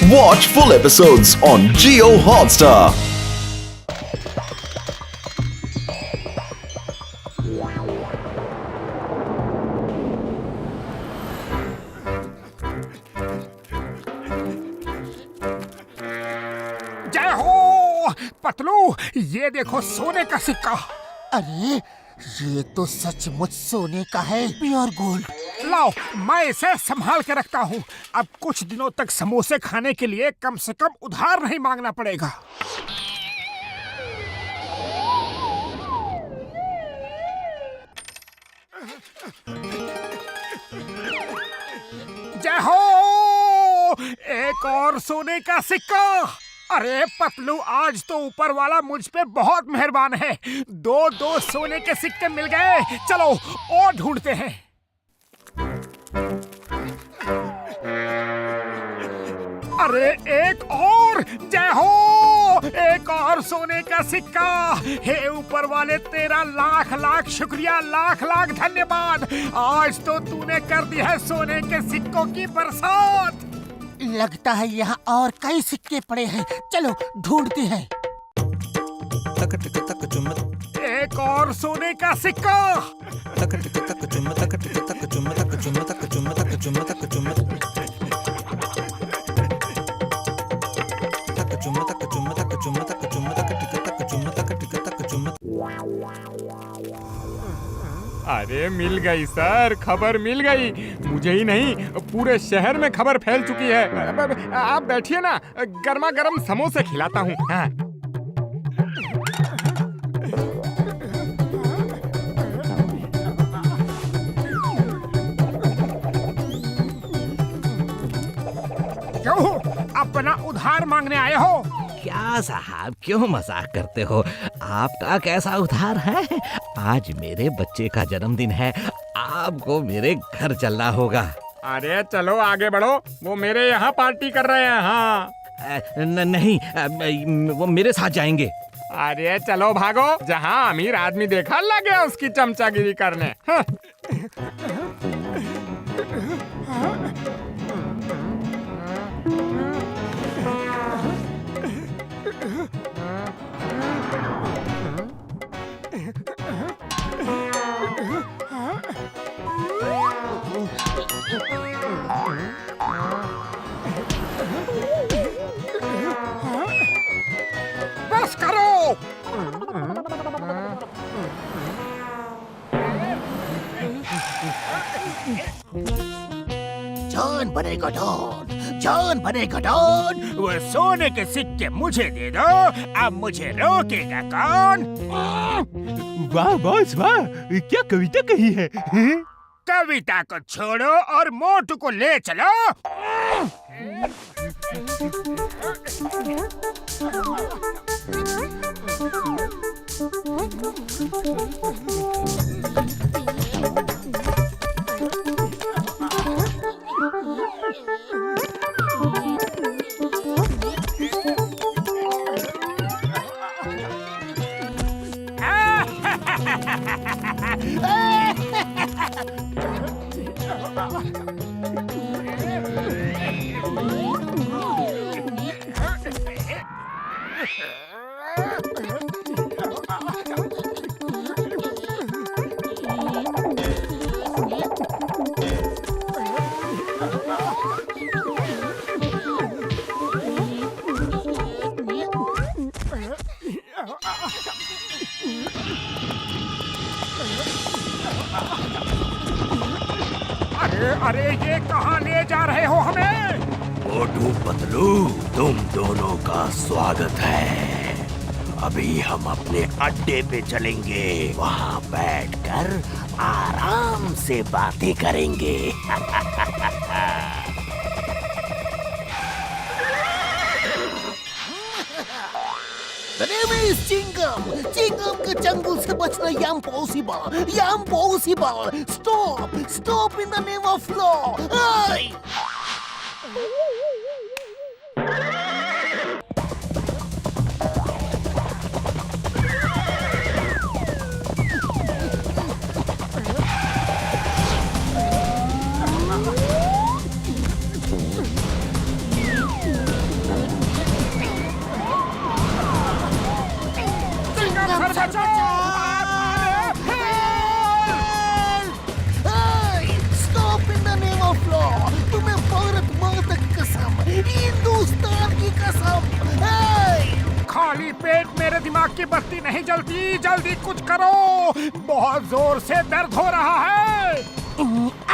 Watch full episodes on Jio Hotstar. जय हो पतलू, ये देखो सोने का सिक्का। अरे ये तो सचमुच सोने का है, प्योर गोल्ड। लाओ, मैं इसे संभाल के रखता हूँ। अब कुछ दिनों तक समोसे खाने के लिए कम से कम उधार नहीं मांगना पड़ेगा। जय हो, एक और सोने का सिक्का। अरे पतलू, आज तो ऊपर वाला मुझ पे बहुत मेहरबान है। दो सोने के सिक्के मिल गए। चलो और ढूंढते हैं। अरे एक और। जय हो, एक और सोने का सिक्का। हे ऊपर वाले, तेरा लाख लाख शुक्रिया, लाख लाख धन्यवाद। आज तो तूने कर दी है सोने के सिक्कों की बरसात। लगता है यहाँ और कई सिक्के पड़े हैं, चलो ढूंढते हैं। एक और सोने का सिक्का। अरे मिल गई सर, खबर मिल गई। मुझे ही नहीं, पूरे शहर में खबर फैल चुकी है। आप बैठिए ना, गर्मा गर्म समोसे खिलाता हूँ। हाँ। क्यों, अपना उधार मांगने आए हो? क्या साहब, क्यों मजाक करते हो? आपका कैसा उधार है? आज मेरे बच्चे का जन्मदिन है, आपको मेरे घर चलना होगा। अरे चलो आगे बढ़ो, वो मेरे यहाँ पार्टी कर रहे हैं। हाँ। नहीं, वो मेरे साथ जाएंगे। अरे चलो भागो, जहाँ अमीर आदमी देखा लगे उसकी चमचागिरी करने। हाँ। बस करो। जॉन बनेगा डॉन, जॉन बनेगा डॉन। वो सोने के सिक्के मुझे दे दो, अब मुझे रोकेगा कौन? वाह बॉस वाह, क्या कविता कही है। कविता को छोड़ो और मोटू को ले चलो। अरे ये कहाँ ले जा रहे हो हमें? मोटू पतलू, तुम दोनों का स्वागत है। अभी हम अपने अड्डे पे चलेंगे, वहाँ बैठकर आराम से बातें करेंगे। The name is Chingam. Chingam के चंगुल से बचना impossible. Impossible. Stop. Stop in the name of law. Hey! दिमाग की बत्ती नहीं जलती, जल्दी कुछ करो, बहुत जोर से दर्द हो रहा है।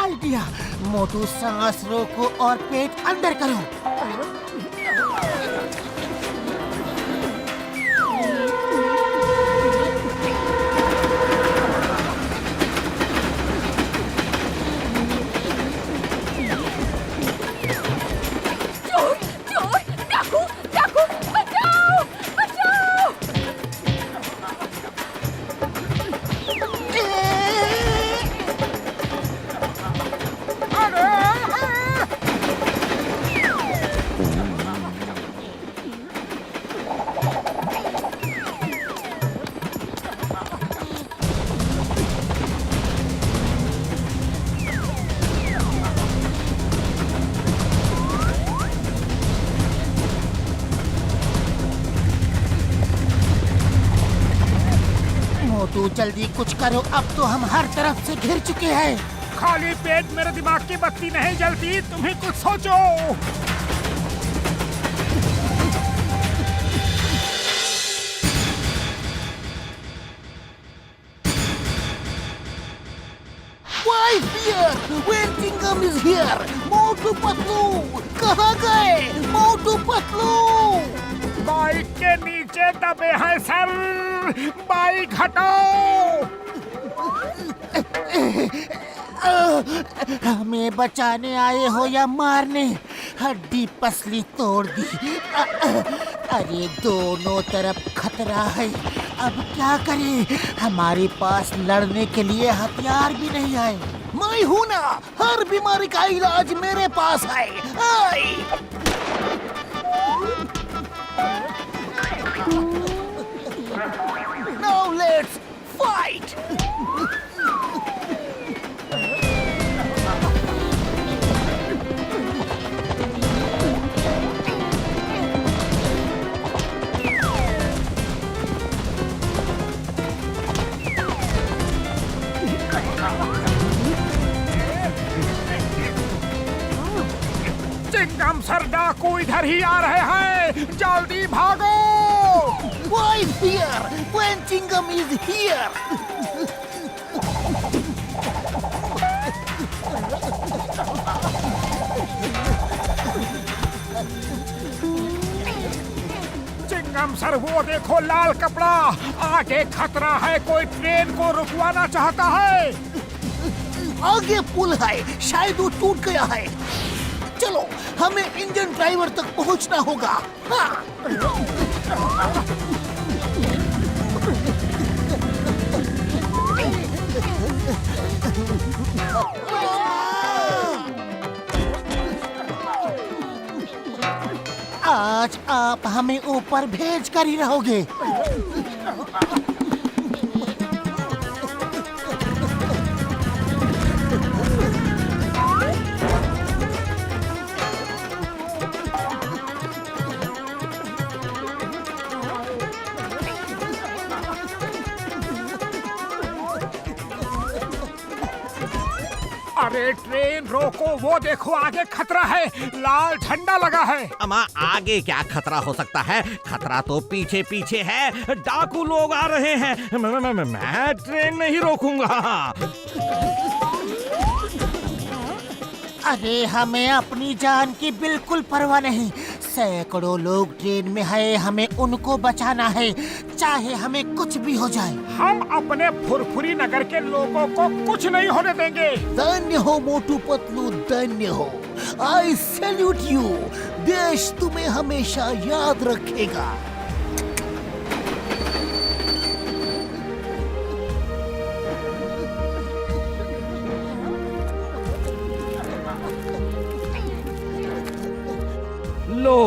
आइडिया, मोटू सांस रोको और पेट अंदर करो। मोटू जल्दी कुछ करो, अब तो हम हर तरफ से घिर चुके हैं। खाली पेट मेरे दिमाग की बत्ती नहीं जलती, तुम ही कुछ सोचो। Why fear when Tingam is here? Motu Patlu कहाँ गए? मोटू पतलू बाइक के नीचे दबे हैं सर, बाइक हटाओ। हमें बचाने आए हो या मारने? हड्डी पसली तोड़ दी। अरे दोनों तरफ खतरा है, अब क्या करें? हमारे पास लड़ने के लिए हथियार भी नहीं आए। मैं हूं ना, हर बीमारी का इलाज मेरे पास है। Now let's fight! Chingam sir डाकू इधर ही आ रहे हैं, जल्दी भागो। Why fear when Tingam is here? चिंगम सर वो देखो लाल कपड़ा, आगे खतरा है, कोई ट्रेन को रुकवाना चाहता है। आगे पुल है, शायद वो टूट गया है। चलो, हमें इंजन ड्राइवर तक पहुंचना होगा। हाँ। आज आप हमें ऊपर भेज कर ही रहोगे। अरे ट्रेन रोको, वो देखो आगे खतरा है, लाल झंडा लगा है। अम्मा आगे क्या खतरा हो सकता है? खतरा तो पीछे पीछे है, डाकू लोग आ रहे हैं। मैं ट्रेन नहीं रोकूंगा। अरे हमें अपनी जान की बिल्कुल परवाह नहीं। सैकड़ों लोग ट्रेन में है, हमें उनको बचाना है, चाहे हमें कुछ भी हो जाए। हम अपने फुरफुरी नगर के लोगों को कुछ नहीं होने देंगे। धन्य हो मोटू पतलू, धन्य हो। आई सैल्यूट यू। देश तुम्हें हमेशा याद रखेगा। लो,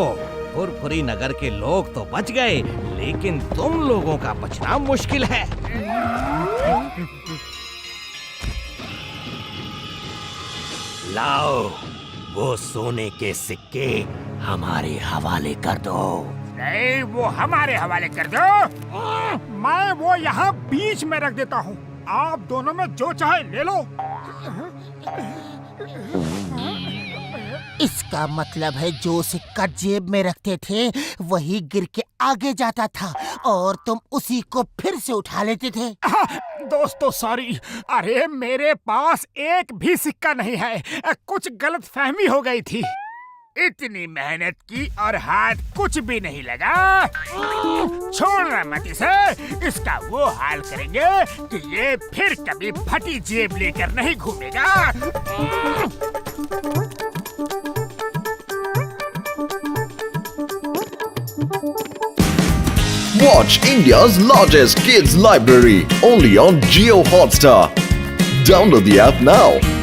फुरफुरी नगर के लोग तो बच गए, लेकिन तुम लोगों का बचना मुश्किल है। लाओ, वो सोने के सिक्के हमारे हवाले कर दो। नहीं, वो हमारे हवाले कर दो। मैं वो यहाँ बीच में रख देता हूँ, आप दोनों में जो चाहे ले लो। इसका मतलब है जो सिक्का जेब में रखते थे वही गिर के आगे जाता था और तुम उसी को फिर से उठा लेते थे। दोस्तों सॉरी, अरे मेरे पास एक भी सिक्का नहीं है, कुछ गलतफहमी हो गई थी। इतनी मेहनत की और हाथ कुछ भी नहीं लगा। छोड़ना मत इसे, इसका वो हाल करेंगे कि ये फिर कभी फटी जेब लेकर नहीं घूमेगा। Watch India's largest kids library only on Jio Hotstar. Download the app now.